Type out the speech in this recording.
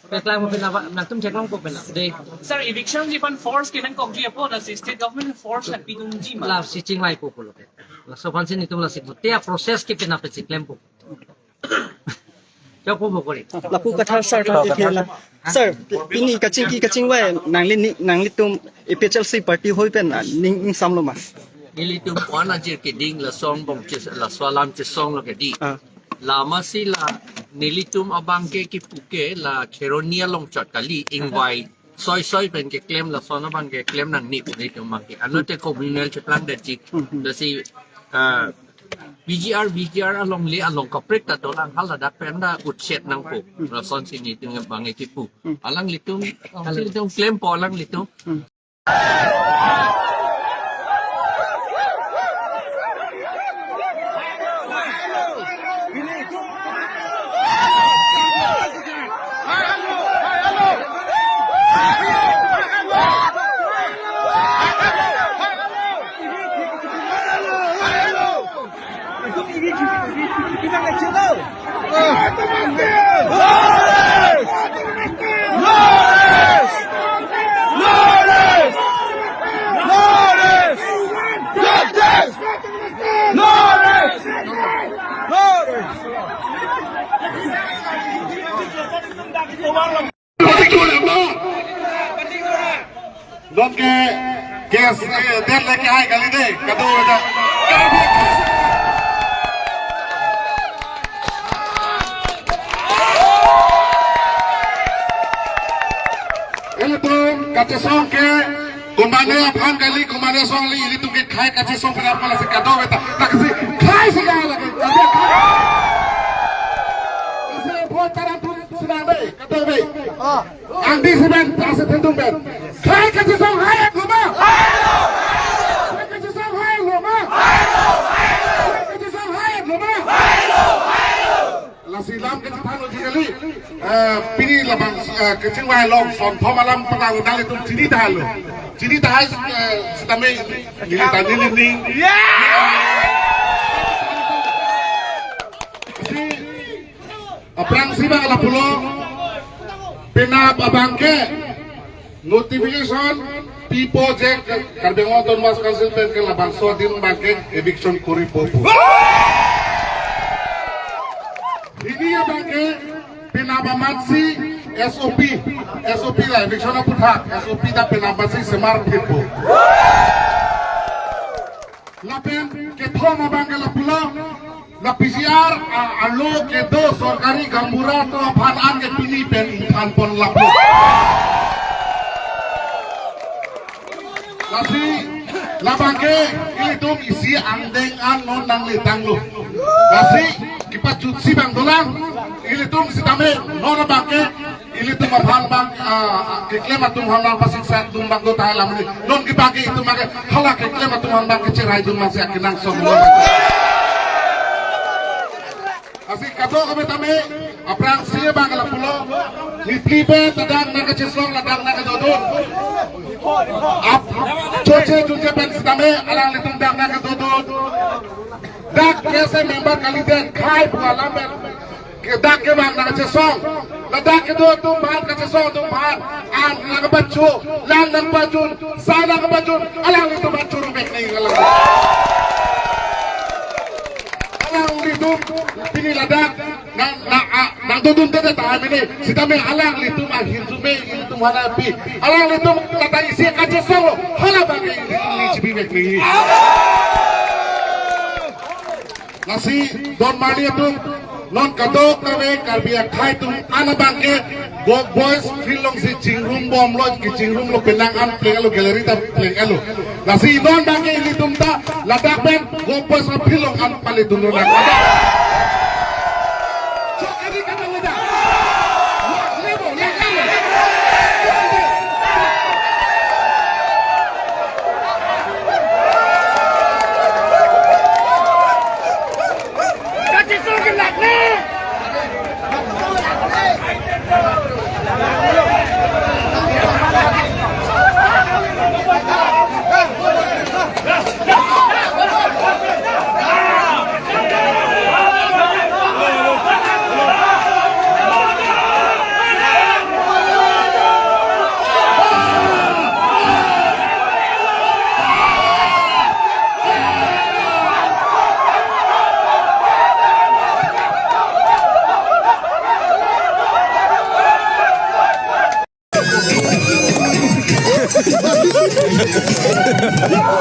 Reklam mo pinapa natum check lang po pala. Day. Sir, eviction di pan force kinan ko gi po na state government force at pinungji ma. La si ching lai po po. La so pansin ito la si butia process ki pinapit claim po. Cho po mo ko ri. Lapu kata sir sir pini kacing wai nangli tum epchel si party hoi pen ning samlo mas. Ilitum wana jir ke ding la song bong chis la swalam chis song lo ke di. Lama si la nilitum abang ke ki puke la cheronia long chat kali ingwai soy pen ke claim la sona bang ke claim nang ni nilitum mang ke ano te communal cheplang de chik la si VGR along le along kapret ta dolang hal da penda utset nang po la son si ni tung bang ke pu alang litum claim po alang litum Don ke gas den leke hai kali de kado da ele to kache song ke kumane aphan kali kumane song li ili tu ke khai kache song pera pala se kado beta takasi khai se ga lage ase bhot taran tu sina be kado be andi siben ase tendung ben khai kache song hai luma khai kache song hai luma khai kache song hai luma la silam ke thano jikali pini labang kecing wai long som thomalam patang dal itu cini dahai sedame ni aprang siba ala pulo penap abangke notification pipo je karbengo don mas council pen ke labang so din bangke eviction kuri popo ini abangke penabamatsi SOP la eviction puthak SOP da penabamatsi semar pipo lapen ke thoma bangke la pulo la PCR alo ke do sorkari gambura to phanan ke pini pen inthan pon lapu lasi labangke ilitum isi andeng an non nang litanglu lasi kipat jutsi bang dolang ilitum sitame non bangke ilitum aphan bang ke klema tum hanang pasik sa tum bang do tahalam non kipagi itu make hala ke klema tum hanang ke cerai tum masih akinang so asik kado kami tame aprang siya bang la pulo nitlibe tadang na kacislong ladang na kadodon ap choche chunche pen sitame alang litung dang na kadodon dak kese member kaliden khai pualam ben dak ke bang na kacislong ladak ke do tum bang kacislong tum bang an na kabachu lang nang bajun sa na kabajun alang litung bajur mek ni ngalang litum pini ladak nang dudun tete taham ini sitame alang litum akhir sume litum hanapi alang litum kata isi kaca solo hala bagai litum ni cibi mek ni nasi don mani itu non kadok kame karbia khai tum ana bangke go boys filong si jingrum bom lo ki jingrum lo penangan plengalo galeri ta plengalo nasi don bangke litum ta ladak ben go boys filong an palitum lo nak Ayo.